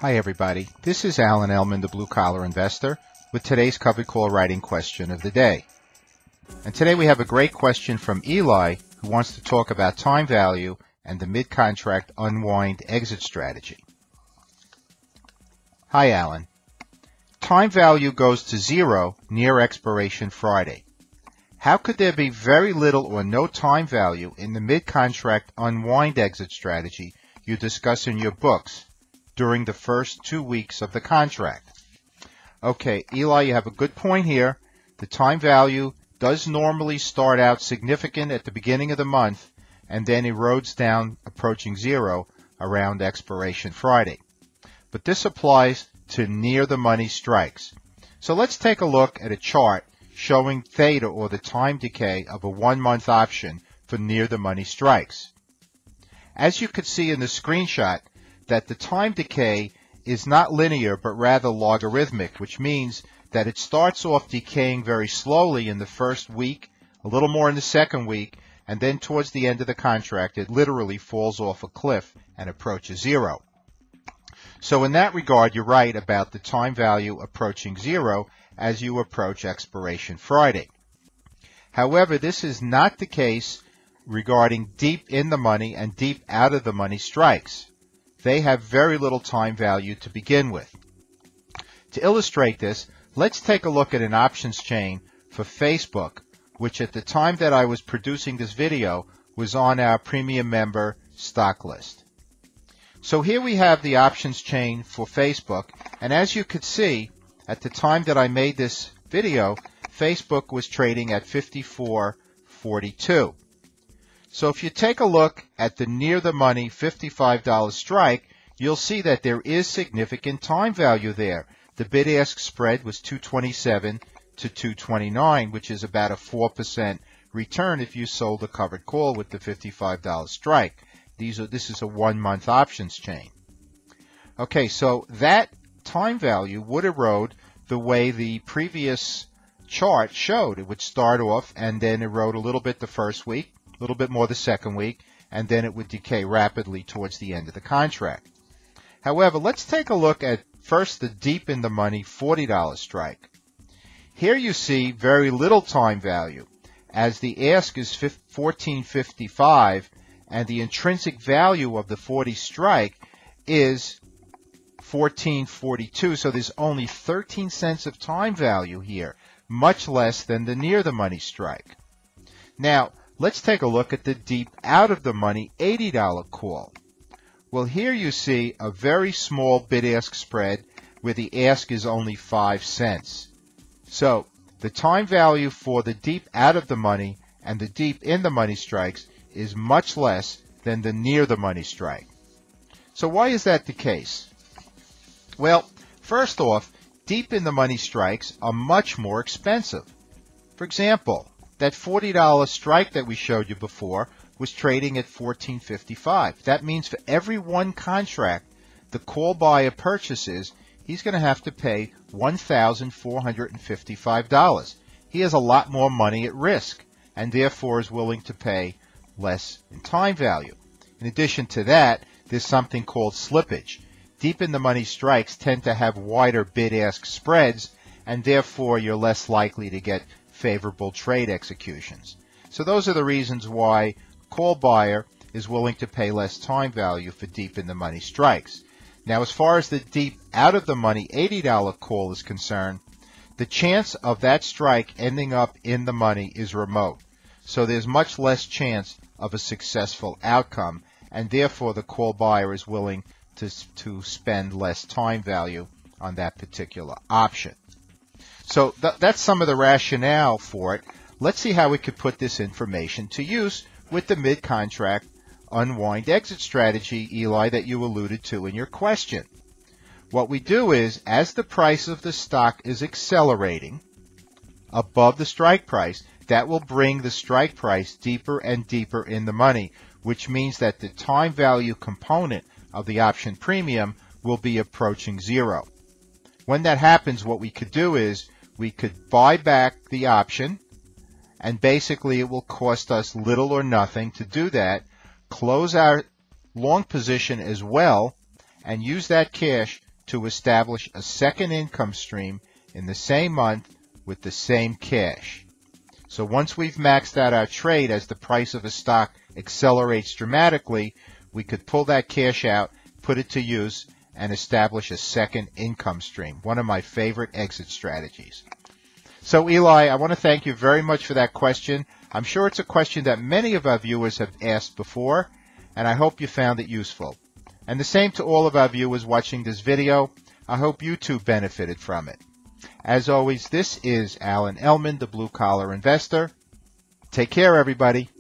Hi everybody, this is Ellman, the Blue Collar Investor, with today's covered call writing question of the day. And today we have a great question from Eli, who wants to talk about time value and the mid-contract unwind exit strategy. Hi Alan. Time value goes to zero near expiration Friday. How could there be very little or no time value in the mid-contract unwind exit strategy you discuss in your books during the first 2 weeks of the contract? Okay, Eli, you have a good point here. The time value does normally start out significant at the beginning of the month and then erodes down approaching zero around expiration Friday. But this applies to near the money strikes. So let's take a look at a chart showing theta, or the time decay of a 1 month option for near the money strikes. As you could see in the screenshot, that the time decay is not linear but rather logarithmic, which means that it starts off decaying very slowly in the first week, a little more in the second week, and then towards the end of the contract it literally falls off a cliff and approaches zero. So in that regard, you're right about the time value approaching zero as you approach expiration Friday. However, this is not the case regarding deep in the money and deep out of the money strikes. They have very little time value to begin with. To illustrate this, let's take a look at an options chain for Facebook, which at the time that I was producing this video was on our premium member stock list. So here we have the options chain for Facebook, and as you could see, at the time that I made this video, Facebook was trading at 54.42. So if you take a look at the near the money $55 strike, you'll see that there is significant time value there. The bid-ask spread was 227 to 229, which is about a 4% return if you sold a covered call with the $55 strike. This is a 1 month options chain. Okay, so that time value would erode the way the previous chart showed. It would start off and then erode a little bit the first week, a little bit more the second week, and then it would decay rapidly towards the end of the contract. However, let's take a look at first the deep in the money $40 strike. Here you see very little time value, as the ask is $14.55 and the intrinsic value of the 40 strike is $14.42, so there's only 13 cents of time value here, much less than the near the money strike. Now, let's take a look at the deep out of the money $80 call. Well, here you see a very small bid-ask spread where the ask is only 5 cents. So the time value for the deep out of the money and the deep in the money strikes is much less than the near the money strike. So why is that the case? Well, first off, deep in the money strikes are much more expensive. For example, that $40 strike that we showed you before was trading at $14.55. That means for every one contract the call buyer purchases, he's going to have to pay $1,455. He has a lot more money at risk and therefore is willing to pay less in time value. In addition to that, there's something called slippage. Deep in the money strikes tend to have wider bid-ask spreads, and therefore you're less likely to get favorable trade executions. So those are the reasons why call buyer is willing to pay less time value for deep in the money strikes. Now, as far as the deep out of the money $80 call is concerned, the chance of that strike ending up in the money is remote. So there's much less chance of a successful outcome, and therefore the call buyer is willing to spend less time value on that particular option. So that's some of the rationale for it. Let's see how we could put this information to use with the mid-contract unwind exit strategy, Eli, that you alluded to in your question. What we do is, as the price of the stock is accelerating above the strike price, that will bring the strike price deeper and deeper in the money, which means that the time value component of the option premium will be approaching zero. When that happens, what we could do is we could buy back the option and basically it will cost us little or nothing to do that, close our long position as well, and use that cash to establish a second income stream in the same month with the same cash. So once we've maxed out our trade, as the price of a stock accelerates dramatically, we could pull that cash out, put it to use, and establish a second income stream. One of my favorite exit strategies. So Eli, I want to thank you very much for that question. I'm sure it's a question that many of our viewers have asked before, and I hope you found it useful. And the same to all of our viewers watching this video. I hope you too benefited from it. As always, this is Ellman, the Blue Collar Investor. Take care, everybody.